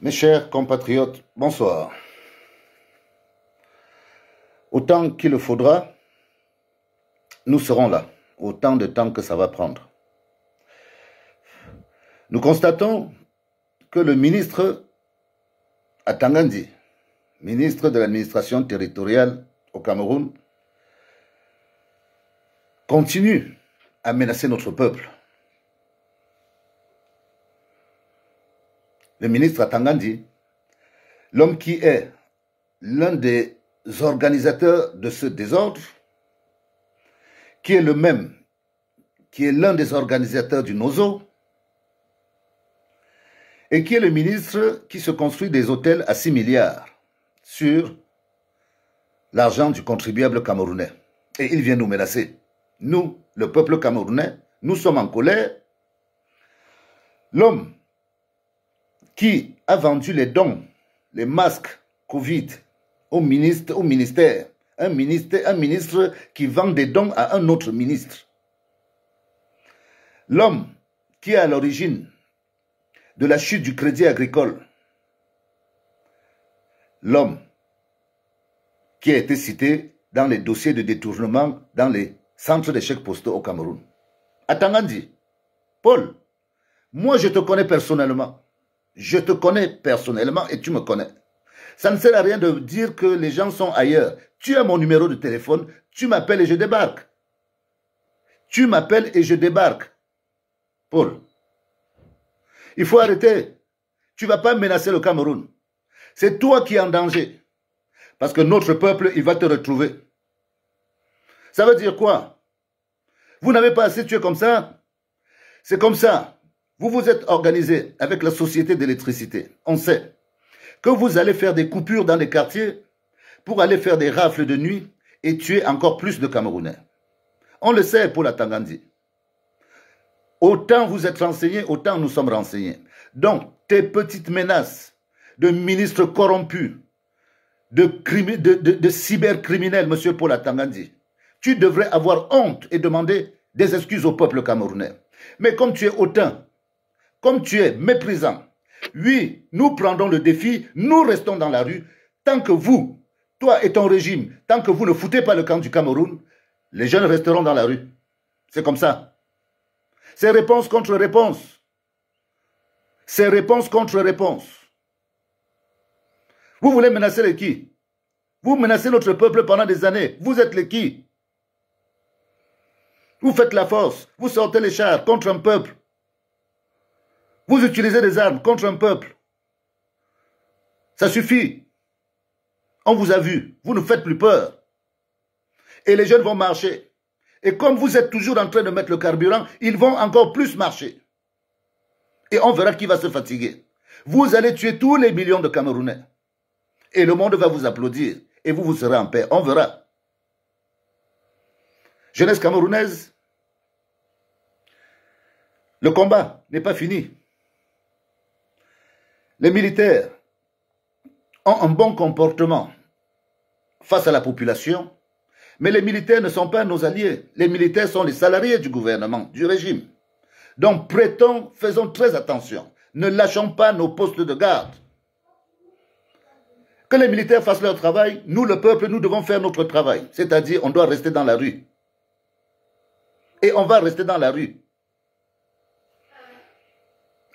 Mes chers compatriotes, bonsoir. Autant qu'il le faudra, nous serons là, autant de temps que ça va prendre. Nous constatons que le ministre Atangandi, ministre de l'administration territoriale au Cameroun, continue à menacer notre peuple. Le ministre Atangandi, l'homme qui est l'un des organisateurs de ce désordre, qui est l'un des organisateurs du Nozo, et qui est le ministre qui se construit des hôtels à 6 milliards sur l'argent du contribuable camerounais. Et il vient nous menacer. Nous, le peuple camerounais, nous sommes en colère. L'homme qui a vendu les dons, les masques Covid au ministère, un ministre qui vend des dons à un autre ministre. L'homme qui est à l'origine de la chute du crédit agricole. L'homme qui a été cité dans les dossiers de détournement dans les centres de chèques postaux au Cameroun. Atangandi, Paul, moi je te connais personnellement. Je te connais personnellement et tu me connais. Ça ne sert à rien de dire que les gens sont ailleurs. Tu as mon numéro de téléphone, tu m'appelles et je débarque. Tu m'appelles et je débarque. Paul, il faut arrêter. Tu ne vas pas menacer le Cameroun. C'est toi qui es en danger. Parce que notre peuple, il va te retrouver. Ça veut dire quoi? Vous n'avez pas assez tué comme ça? C'est comme ça. Vous vous êtes organisé avec la société d'électricité. On sait que vous allez faire des coupures dans les quartiers pour aller faire des rafles de nuit et tuer encore plus de Camerounais. On le sait pour la Tangandi. Autant vous êtes renseignés, autant nous sommes renseignés. Donc, tes petites menaces de ministres corrompus, de cybercriminels, monsieur Paul Atangandi, tu devrais avoir honte et demander des excuses au peuple camerounais. Mais comme tu es hautain, comme tu es méprisant, oui, nous prendrons le défi, nous restons dans la rue, tant que vous, toi et ton régime, tant que vous ne foutez pas le camp du Cameroun, les jeunes resteront dans la rue. C'est comme ça. C'est réponse contre réponse. C'est réponse contre réponse. Vous voulez menacer les qui? Vous menacez notre peuple pendant des années. Vous êtes les qui? Vous faites la force. Vous sortez les chars contre un peuple. Vous utilisez des armes contre un peuple. Ça suffit. On vous a vu. Vous ne faites plus peur. Et les jeunes vont marcher. Et comme vous êtes toujours en train de mettre le carburant, ils vont encore plus marcher. Et on verra qui va se fatiguer. Vous allez tuer tous les millions de Camerounais. Et le monde va vous applaudir. Et vous serez en paix. On verra. Jeunesse camerounaise, le combat n'est pas fini. Les militaires ont un bon comportement face à la population, mais les militaires ne sont pas nos alliés. Les militaires sont les salariés du gouvernement, du régime. Donc faisons très attention. Ne lâchons pas nos postes de garde. Que les militaires fassent leur travail, nous, le peuple, nous devons faire notre travail. C'est-à-dire, on doit rester dans la rue. Et on va rester dans la rue.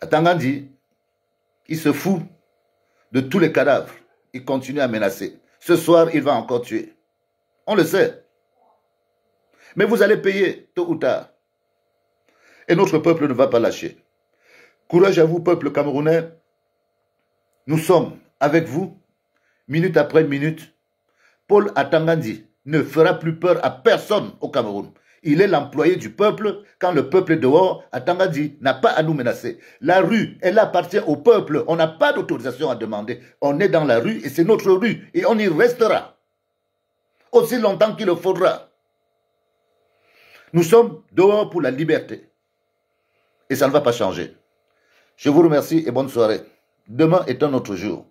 Atangandi, il se fout de tous les cadavres. Il continue à menacer. Ce soir, il va encore tuer. On le sait. Mais vous allez payer tôt ou tard. Et notre peuple ne va pas lâcher. Courage à vous, peuple camerounais. Nous sommes avec vous, minute après minute. Paul Atangandi ne fera plus peur à personne au Cameroun. Il est l'employé du peuple. Quand le peuple est dehors, Atangandi n'a pas à nous menacer. La rue, elle appartient au peuple. On n'a pas d'autorisation à demander. On est dans la rue et c'est notre rue. Et on y restera. Aussi longtemps qu'il le faudra. Nous sommes dehors pour la liberté. Et ça ne va pas changer. Je vous remercie et bonne soirée. Demain est un autre jour.